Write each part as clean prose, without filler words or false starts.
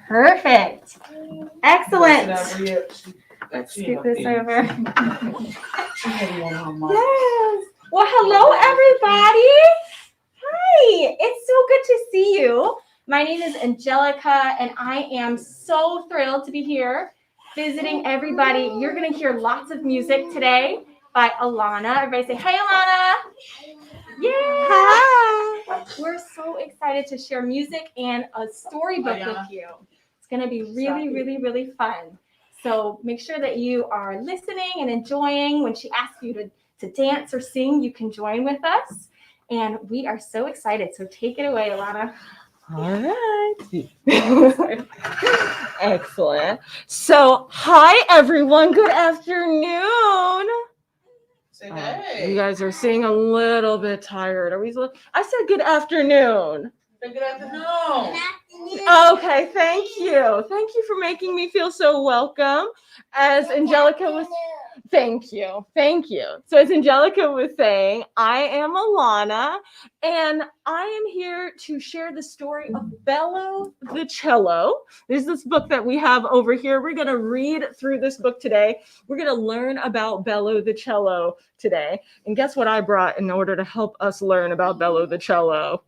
Perfect. Excellent. Let's scoot this over. Yes. Well, hello, everybody. Hi. It's so good to see you. My name is Angelica, and I am so thrilled to be here visiting everybody. You're going to hear lots of music today by Alana. Everybody say, hi, Alana. Yeah. Hi. We're so excited to share music and a storybook with you. It's going to be really fun. So make sure that you are listening and enjoying. When she asks you to dance or sing, you can join with us. And we are so excited. So take it away, Alana. All right. Excellent. So, hi, everyone. Good afternoon. Say hey. You guys are seeming a little bit tired. I said good afternoon. Say good afternoon. Okay, thank you. Thank you for making me feel so welcome. As Angelica was, thank you. So as Angelica was saying, I am Alana, and I am here to share the story of Bello the Cello. There's this book that we have over here. We're going to read through this book today. We're going to learn about Bello the Cello today. And guess what I brought in order to help us learn about Bello the Cello?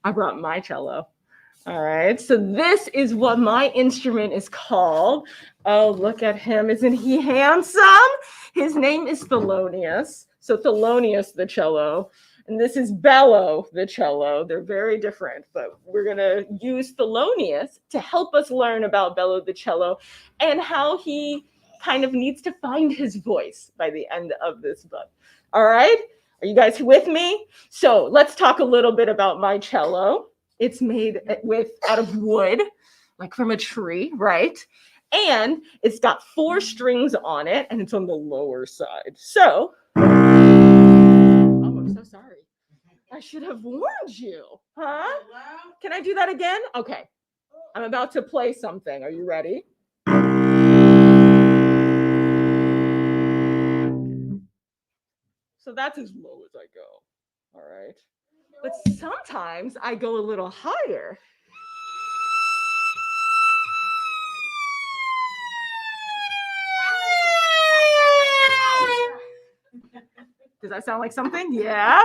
I brought my cello. All right, so this is what my instrument is called. Oh, look at him. Isn't he handsome? His name is Thelonious. So Thelonious the cello. And this is Bello the cello. They're very different, but we're going to use Thelonious to help us learn about Bello the cello and how he kind of needs to find his voice by the end of this book. All right, are you guys with me? So let's talk a little bit about my cello. It's made out of wood, like from a tree, right? And it's got 4 strings on it, and it's on the lower side. So, oh, I'm so sorry. I should have warned you, huh? Can I do that again? Okay. I'm about to play something. Are you ready? So that's as low as I go. All right. But sometimes I go a little higher. Does that sound like something? Yeah.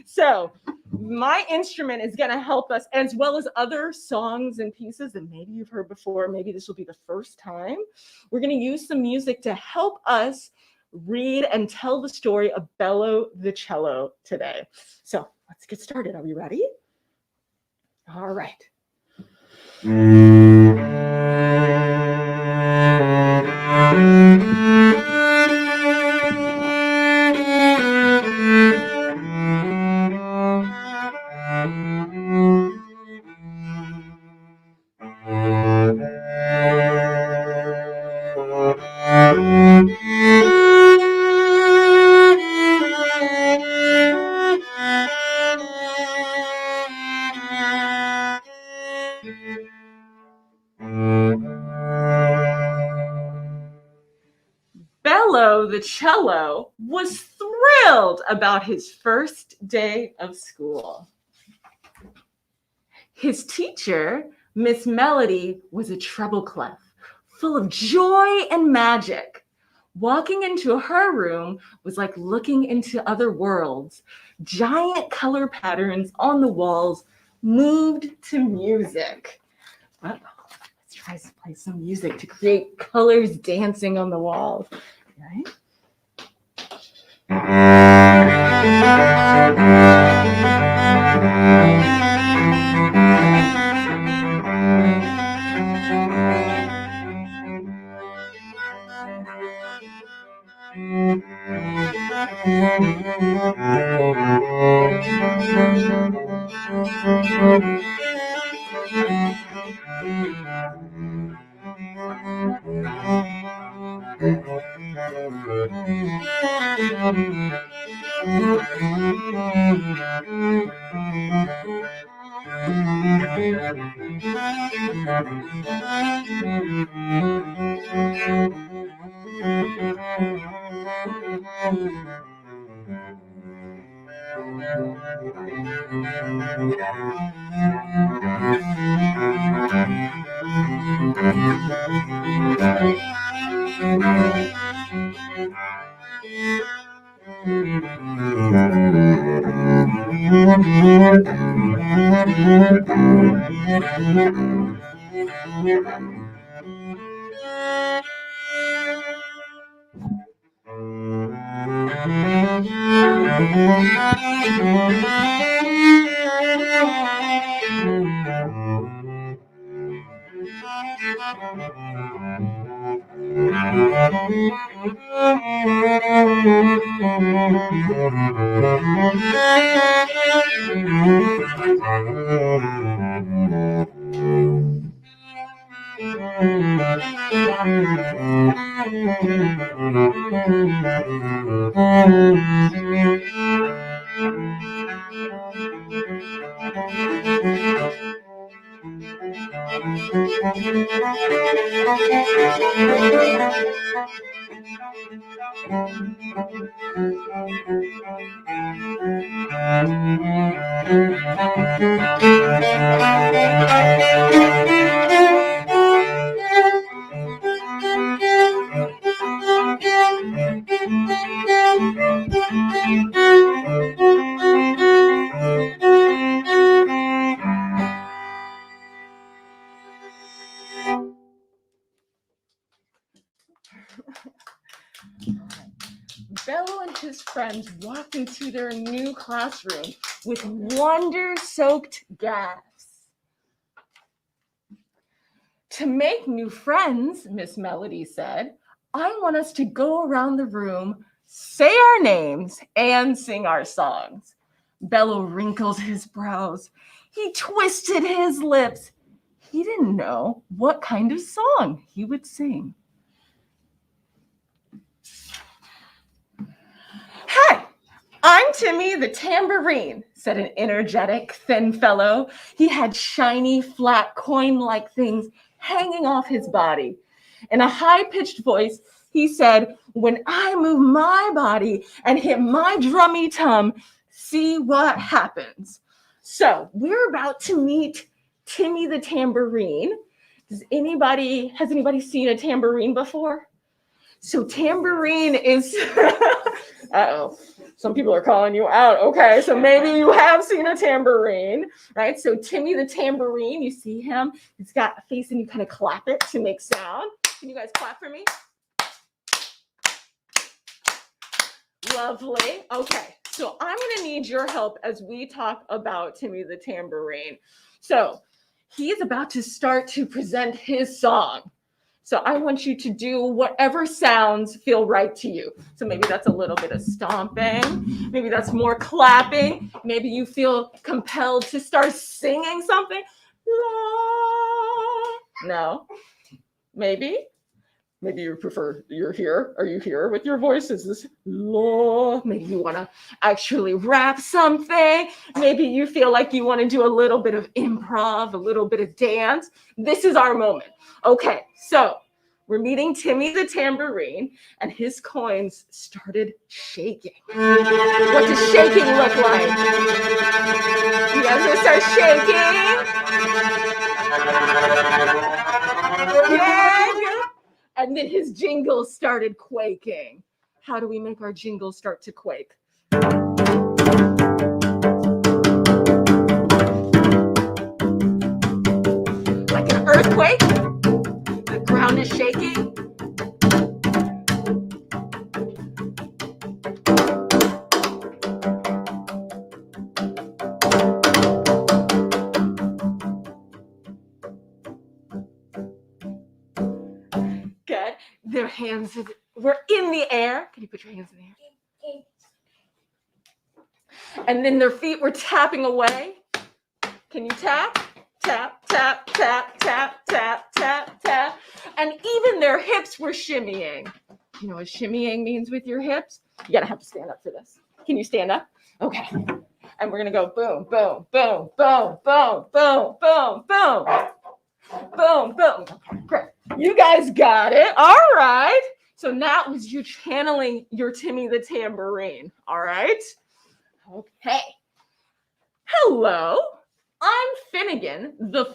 So my instrument is going to help us, as well as other songs and pieces that maybe you've heard before. Maybe this will be the first time. We're going to use some music to help us read and tell the story of Bello the Cello today. So let's get started. Are we ready? All right. Bello the cello was thrilled about his first day of school. His teacher, Miss Melody, was a treble clef, full of joy and magic. Walking into her room was like looking into other worlds. Giant color patterns on the walls moved to music. Let's try to play some music to create colors dancing on the walls. Right? Bello and his friends walked into their new classroom with wonder-soaked gasps. To make new friends, Miss Melody said, I want us to go around the room, say our names, and sing our songs. Bello wrinkled his brows. He twisted his lips. He didn't know what kind of song he would sing. Hi, I'm Timmy the Tambourine, said an energetic, thin fellow. He had shiny, flat, coin-like things hanging off his body. In a high-pitched voice, he said, when I move my body and hit my drummy tum, see what happens. So we're about to meet Timmy the Tambourine. Has anybody seen a tambourine before? So tambourine is, uh-oh, some people are calling you out. Okay, so maybe you have seen a tambourine, right? So Timmy the Tambourine, you see him, he's got a face and you kind of clap it to make sound. Can you guys clap for me? Lovely. Okay, so I'm gonna need your help as we talk about Timmy the Tambourine. So he's about to start to present his song. So I want you to do whatever sounds feel right to you. So maybe that's a little bit of stomping. Maybe that's more clapping. Maybe you feel compelled to start singing something. No. Maybe you prefer you're here. Are you here with your voice? Is this la? Maybe you want to actually rap something. Maybe you feel like you want to do a little bit of improv, a little bit of dance. This is our moment. Okay, so we're meeting Timmy the Tambourine, and his coins started shaking. What does shaking look like? You guys gonna start shaking? Yeah. And then his jingles started quaking. How do we make our jingles start to quake? Like an earthquake? The ground is shaking. Good. Their hands were in the air. Can you put your hands in the air? And then their feet were tapping away. Can you tap? Tap, tap, tap, tap, tap, tap, tap. And even their hips were shimmying. You know what shimmying means with your hips? You gotta have to stand up for this. Can you stand up? Okay. And we're gonna go boom, boom, boom, boom, boom, boom, boom, boom. Boom, boom. Great. You guys got it. All right. So now it was you channeling your Timmy the Tambourine. All right. Okay. Hello. I'm Finnegan, the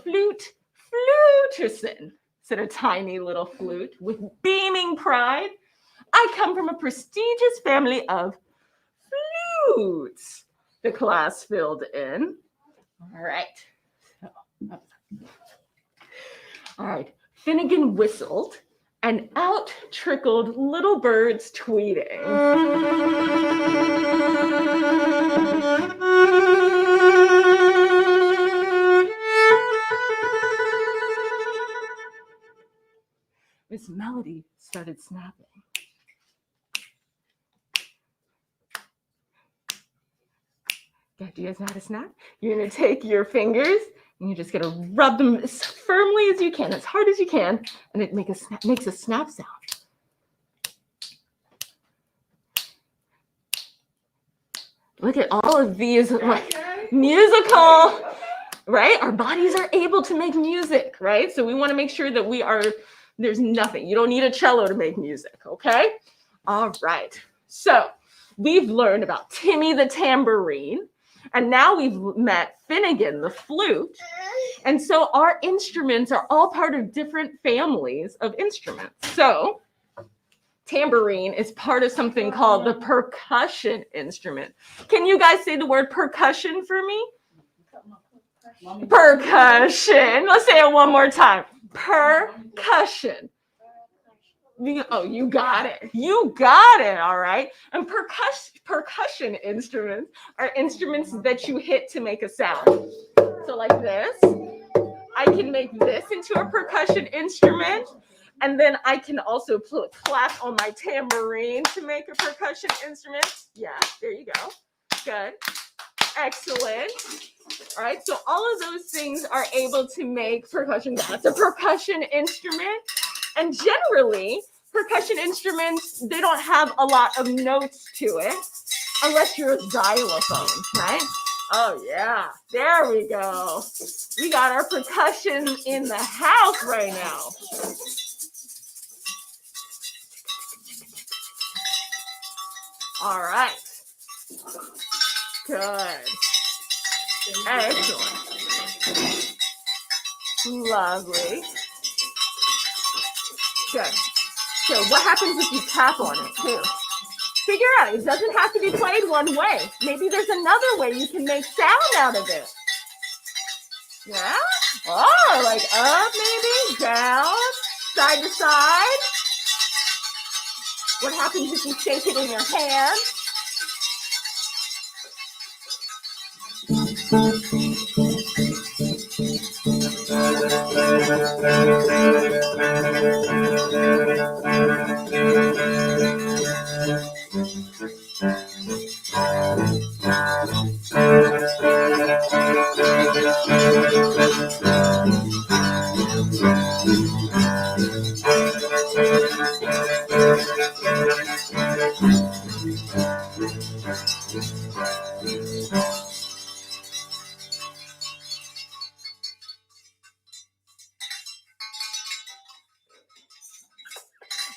fluterson, said a tiny little flute with beaming pride. I come from a prestigious family of flutes. The class filled in. All right. All right. Finnegan whistled, and out trickled little birds tweeting. Miss Melody started snapping. Do you guys know how to snap? You're gonna take your fingers and you're just gonna rub them as firmly as you can, as hard as you can, and it makes a snap sound. Look at all of these musical, right? Our bodies are able to make music, right? So we want to make sure that there's nothing. You don't need a cello to make music, okay? All right. So we've learned about Timmy the tambourine, and now we've met Finnegan the flute. And so our instruments are all part of different families of instruments. So tambourine is part of something called the percussion instrument. Can you guys say the word percussion for me? Percussion. Let's say it one more time. Percussion. Oh, you got it. You got it. All right. And percussion instruments are instruments that you hit to make a sound. So like this, I can make this into a percussion instrument. And then I can also clap on my tambourine to make a percussion instrument. Yeah, there you go. Good. Excellent. All right, so all of those things are able to make percussion. That's a percussion instrument. And generally, percussion instruments, they don't have a lot of notes to it unless you're a xylophone, right? Oh, yeah. There we go. We got our percussion in the house right now. All right. Good. Excellent. Lovely. Good. So what happens if you tap on it too? Figure out, it doesn't have to be played one way. Maybe there's another way you can make sound out of it. Yeah? Oh, like up maybe, down, side to side. What happens if you shake it in your hand?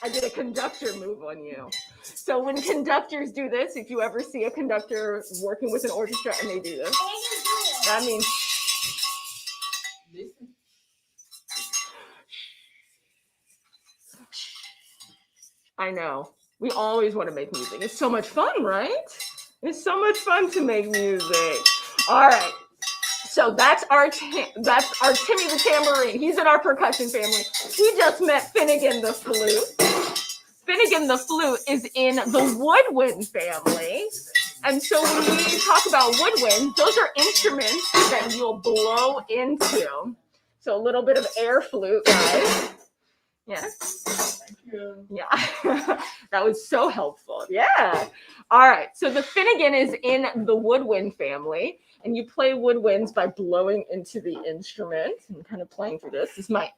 I did a conductor move on you. So when conductors do this, if you ever see a conductor working with an orchestra and they do this, that means I know. We always want to make music. It's so much fun, right? It's so much fun to make music. All right. So that's our Timmy the tambourine. He's in our percussion family. We just met Finnegan the flute. Finnegan the flute is in the woodwind family. And so when we talk about woodwind, those are instruments that you'll blow into. So a little bit of air flute, guys. Yes. Thank you. Yeah. That was so helpful. Yeah. All right. So the Finnegan is in the woodwind family, and you play woodwinds by blowing into the instrument and kind of playing through this. This is my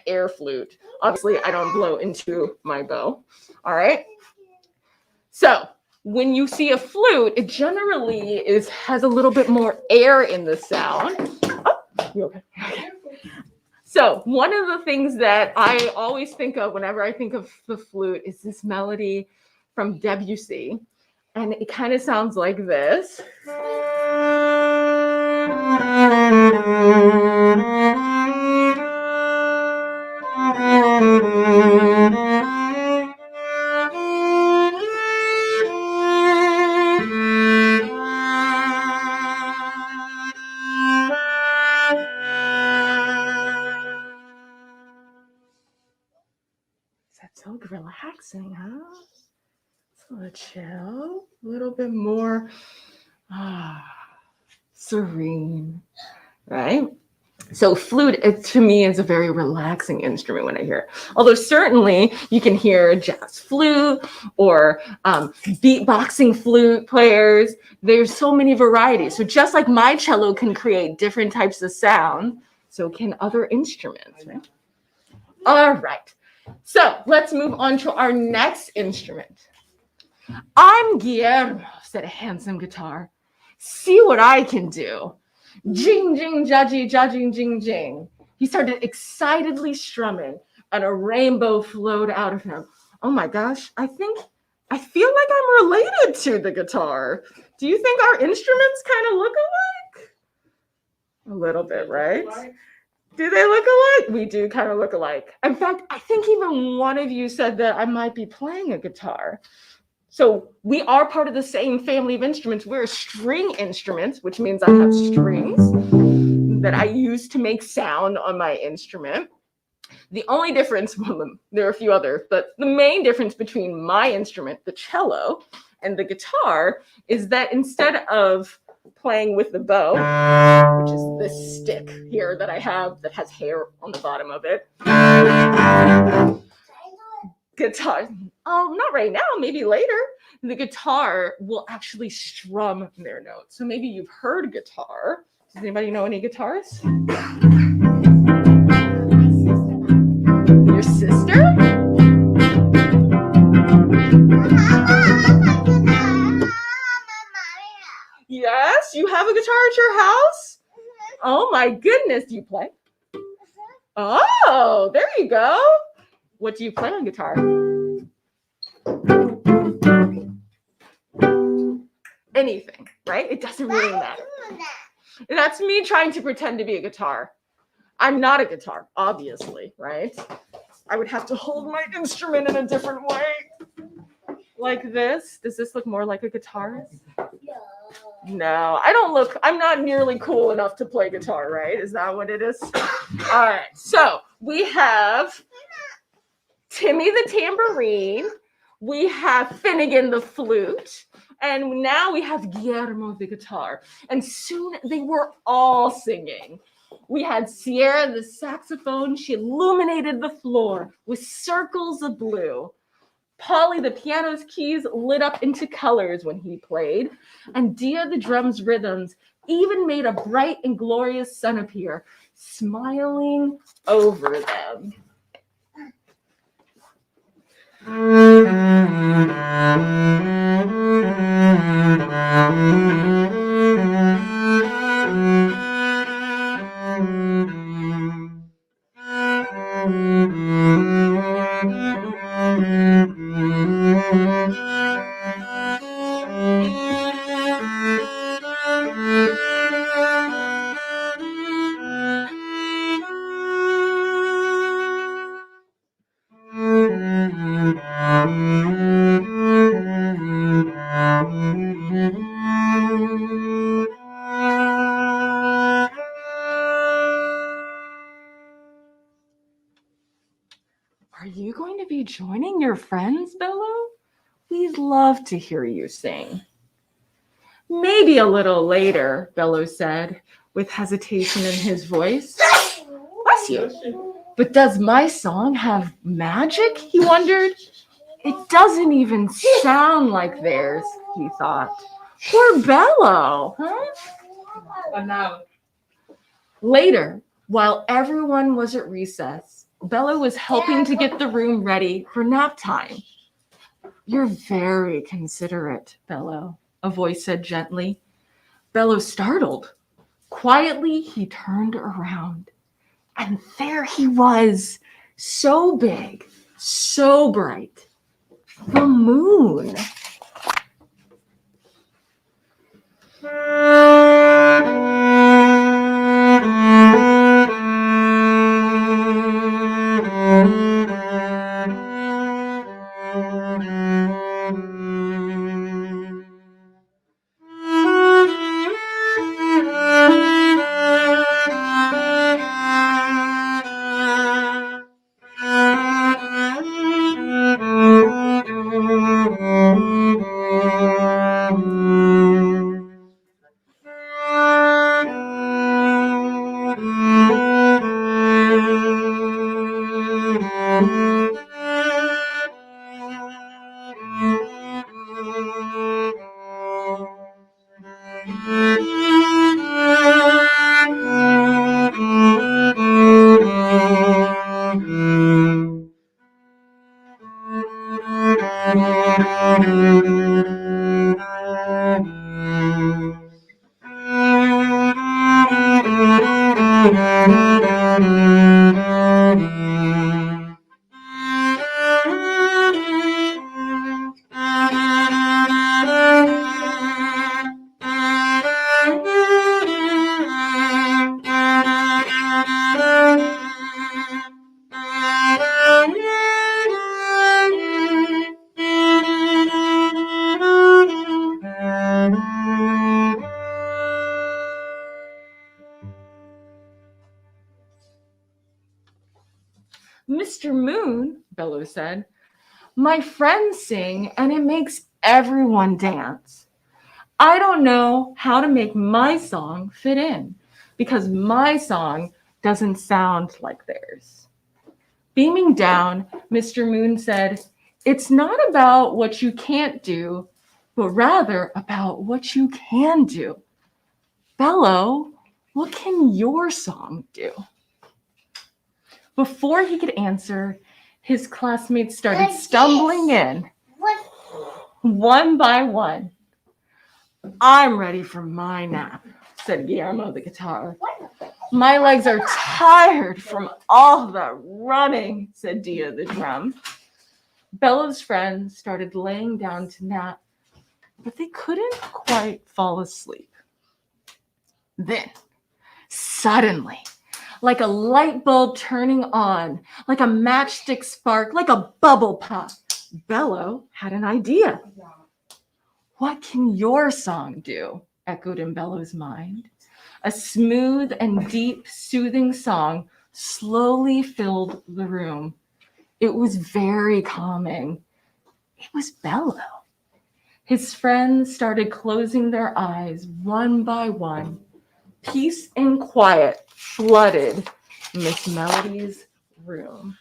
air flute. Obviously, I don't blow into my bow. All right. So when you see a flute, it generally has a little bit more air in the sound. Oh, you okay? So one of the things that I always think of whenever I think of the flute is this melody from Debussy. And it kind of sounds like this. That's so relaxing, huh? It's a little chill, a little bit more serene, right? So flute, to me, is a very relaxing instrument when I hear it. Although certainly you can hear jazz flute or beatboxing flute players. There's so many varieties. So just like my cello can create different types of sound, so can other instruments, right? All right. So let's move on to our next instrument. I'm Guillermo, said a handsome guitar. See what I can do. Jing, jing, judgy, judging, jing, jing. He started excitedly strumming, and a rainbow flowed out of him. Oh my gosh, I feel like I'm related to the guitar. Do you think our instruments kind of look alike? A little bit, right? Do they look alike? We do kind of look alike. In fact, I think even one of you said that I might be playing a guitar. So we are part of the same family of instruments. We're string instruments, which means I have strings that I use to make sound on my instrument. The only difference, well, there are a few others, but the main difference between my instrument, the cello, and the guitar is that instead of playing with the bow, which is this stick here that I have that has hair on the bottom of it, guitar, not right now, maybe later, the guitar will actually strum their notes. So maybe you've heard guitar. Does anybody know any guitarists? Your sister? Yes, you have a guitar at your house? Oh my goodness, do you play? Oh, there you go. What do you play on guitar? Anything, right? It doesn't really matter. And that's me trying to pretend to be a guitar. I'm not a guitar, obviously, right? I would have to hold my instrument in a different way. Like this. Does this look more like a guitarist? No, I'm not nearly cool enough to play guitar, right? Is that what it is? All right, so we have Timmy the tambourine, we have Finnegan the flute, and now we have Guillermo the guitar. And soon they were all singing. We had Sierra the saxophone. She illuminated the floor with circles of blue. Polly the piano's keys lit up into colors when he played. And Dia the drum's rhythms even made a bright and glorious sun appear, smiling over them. Are you going to be joining your friends, Bello? We'd love to hear you sing. Maybe a little later, Bello said, with hesitation in his voice. Bless you. But does my song have magic? He wondered. It doesn't even sound like theirs, he thought. Poor Bello, huh? Later, while everyone was at recess, Bello was helping to get the room ready for nap time. You're very considerate, Bello, a voice said gently. Bello startled. Quietly, he turned around. And there he was, so big, so bright. The moon. Mr. Moon, Bello said, my friends sing and it makes everyone dance. I don't know how to make my song fit in because my song doesn't sound like theirs. Beaming down, Mr. Moon said, it's not about what you can't do, but rather about what you can do. Bello, what can your song do? Before he could answer, his classmates started stumbling in, one by one. I'm ready for my nap, said Guillermo the guitar. My legs are tired from all the running, said Dia the drum. Bello's friends started laying down to nap, but they couldn't quite fall asleep. Then, suddenly, like a light bulb turning on, like a matchstick spark, like a bubble pop, Bello had an idea. What can your song do? Echoed in Bello's mind. A smooth and deep, soothing song slowly filled the room. It was very calming. It was Bello. His friends started closing their eyes one by one. Peace and quiet flooded Miss Melody's room.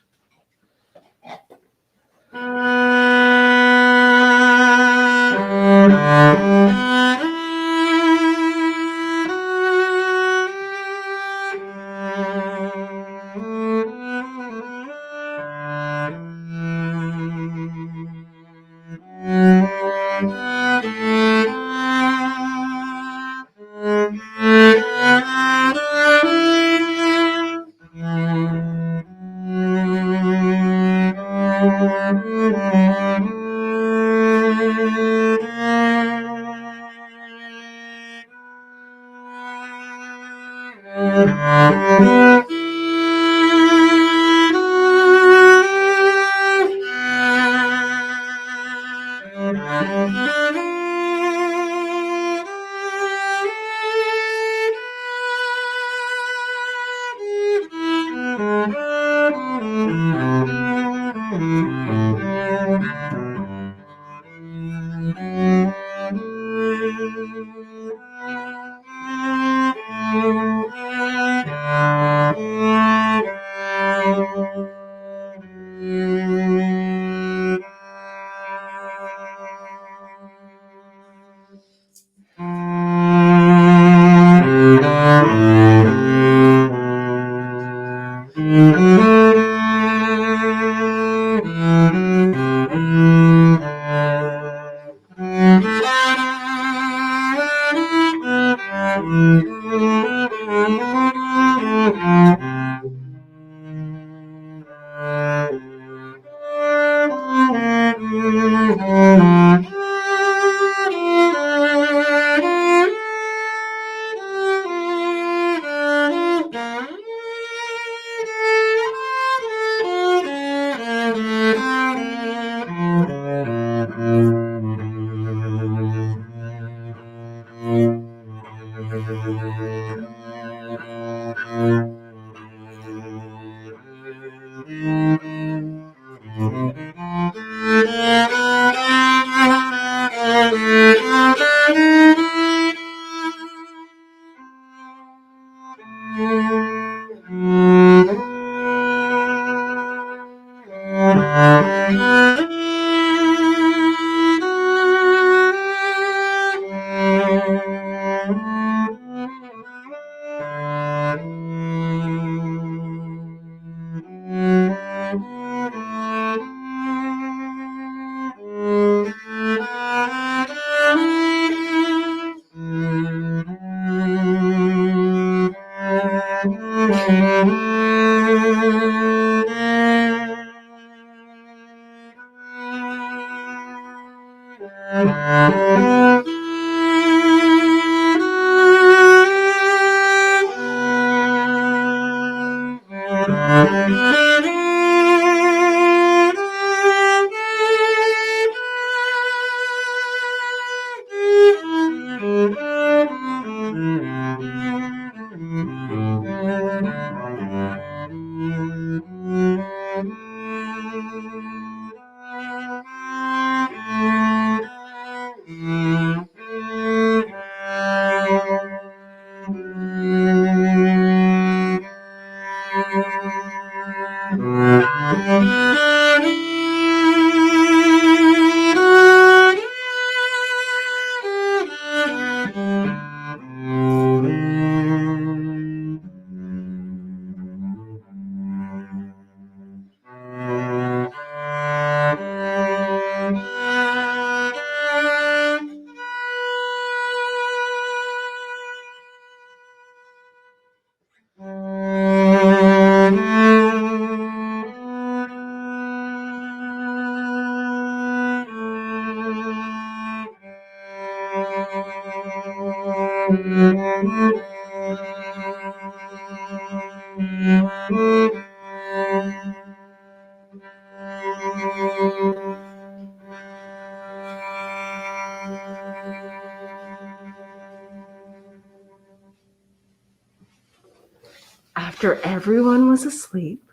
After everyone was asleep,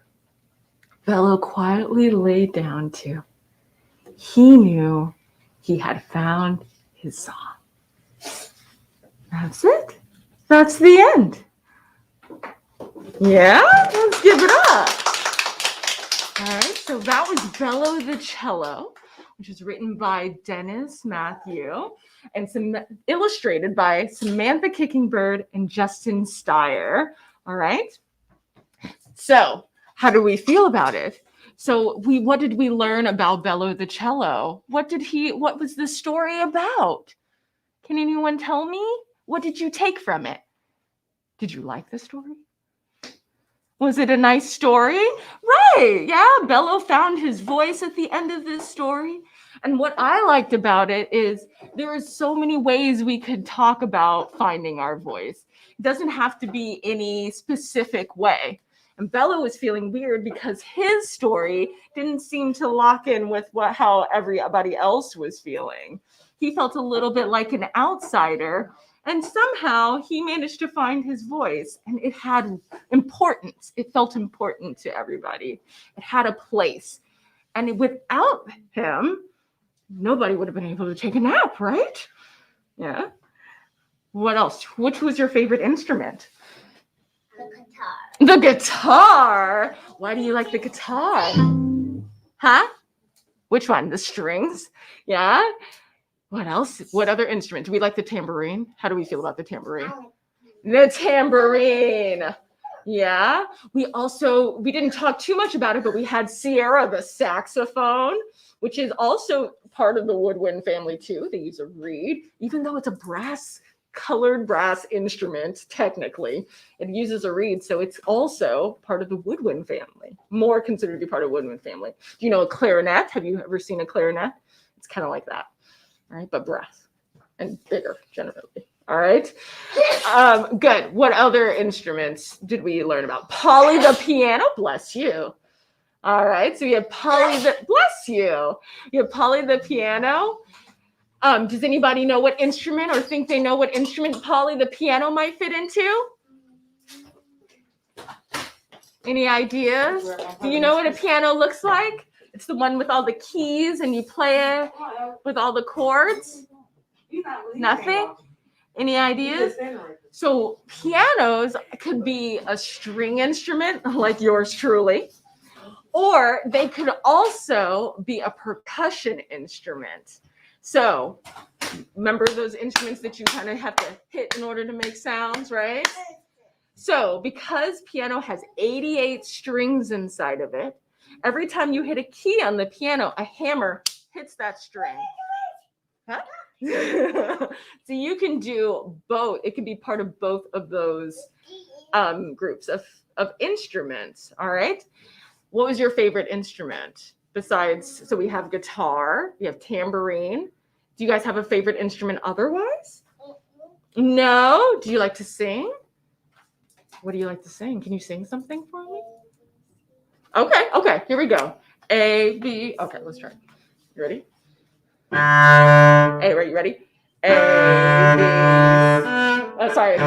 Bello quietly lay down too. He knew he had found his song. That's it. That's the end. Yeah, let's give it up. All right, so that was Bello the Cello, which was written by Dennis Mathew and illustrated by Samantha Kickingbird and Justin Steyer. All right. So how do we feel about it? So what did we learn about Bello the Cello? What was the story about? Can anyone tell me? What did you take from it? Did you like the story? Was it a nice story? Right, yeah, Bello found his voice at the end of this story. And what I liked about it is there are so many ways we could talk about finding our voice. It doesn't have to be any specific way. And Bello was feeling weird because his story didn't seem to lock in with how everybody else was feeling. He felt a little bit like an outsider, and somehow he managed to find his voice, and it had importance. It felt important to everybody. It had a place. And without him, nobody would have been able to take a nap, right? Yeah. What else? Which was your favorite instrument? The guitar. Why do you like the guitar? Huh? Which one? The strings? Yeah. What else? What other instrument? Do we like the tambourine? How do we feel about the tambourine? The tambourine. Yeah. We didn't talk too much about it, but we had Sierra, the saxophone, which is also part of the woodwind family too. They use a reed, even though it's a colored brass instrument, technically. It uses a reed, so it's also part of the woodwind family, more considered to be part of the woodwind family. Do you know a clarinet? Have you ever seen a clarinet? It's kind of like that, right? But brass and bigger, generally. All right. Good. What other instruments did we learn about? Polly the piano. Bless you. All right. So you have Polly the, bless you. You have Polly the piano. Does anybody know what instrument or think they know what instrument Polly the piano might fit into? Any ideas? Do you know what a piano looks like? It's the one with all the keys and you play it with all the chords. Nothing? Any ideas? So pianos could be a string instrument like yours truly, or they could also be a percussion instrument. So remember those instruments that you kind of have to hit in order to make sounds, right? So because piano has 88 strings inside of it, every time you hit a key on the piano, a hammer hits that string. Huh? So you can do both. It can be part of both of those groups of instruments. All right. What was your favorite instrument besides? So we have guitar, we have tambourine. Do you guys have a favorite instrument otherwise? No? Do you like to sing? What do you like to sing? Can you sing something for me? Okay, here we go. A, B. Okay, let's try. You ready? A, right, you ready? A, B. Oh, sorry.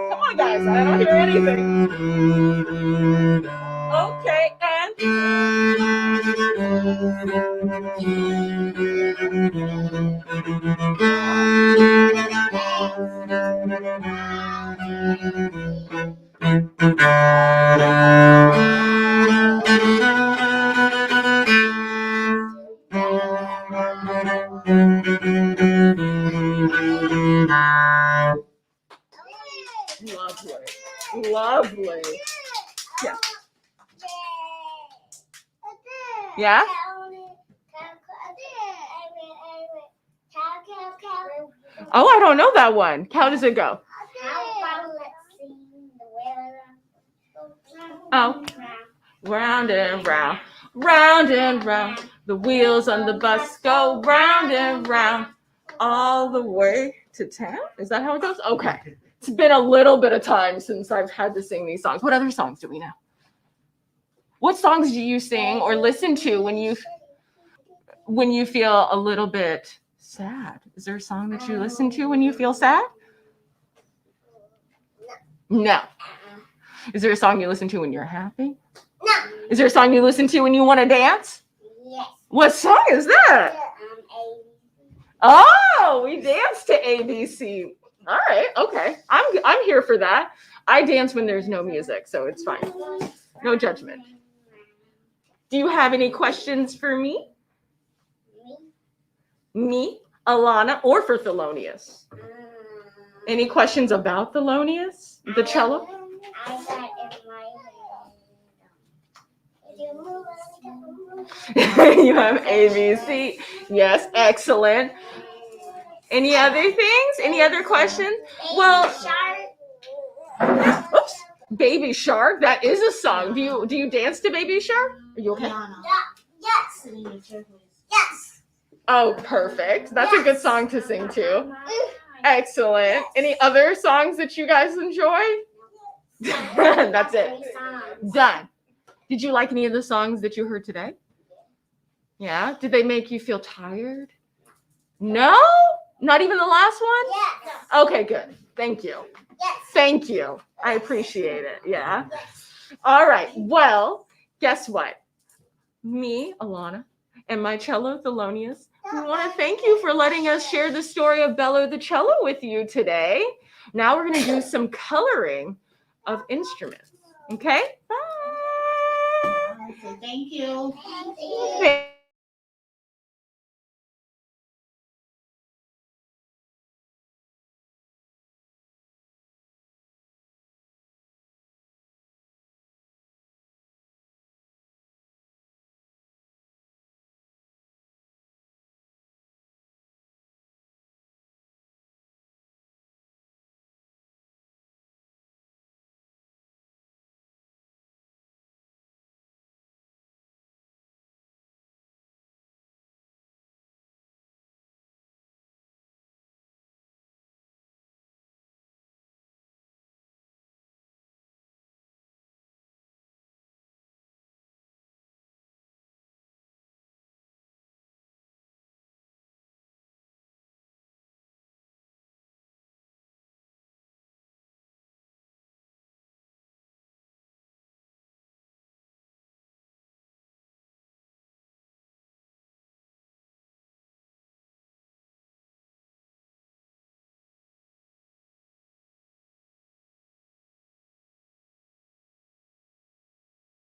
Come on, guys. I don't hear anything. Okay, and. Lovely. Yeah. Yeah? Oh, I don't know that one. How does it go? Oh, round and round. round and round. The wheels on the bus go round and round all the way to town. Is that how it goes? Okay. It's been a little bit of time since I've had to sing these songs. What other songs do we know? What songs do you sing or listen to when you feel a little bit sad? Is there a song that you listen to when you feel sad? No. Is there a song you listen to when you're happy? No. Is there a song you listen to when you want to dance? Yes. What song is that? Oh, we dance to ABC. All right, okay. I'm here for that. I dance when there's no music, so it's fine. No judgment. Do you have any questions for me? Me, Alana, or for Thelonious? Any questions about Thelonious, the cello? I got in my head. You have ABC. Yes, excellent. Any other things? Any other questions? Well, oops. Baby Shark, that is a song. Do you dance to Baby Shark? Are you okay? Yes. Yes. Oh, perfect. That's a good song to sing to. Excellent. Any other songs that you guys enjoy? That's it. Done. Did you like any of the songs that you heard today? Yeah? Did they make you feel tired? No? Not even the last one? Yes. Okay, good. Thank you. Yes. Thank you. I appreciate it. Yeah. All right. Well, guess what? Me, Alana, and my cello, Thelonious, we want to thank you for letting us share the story of Bello the Cello with you today. Now we're going to do some coloring of instruments. Okay? Bye. Thank you. Thank you.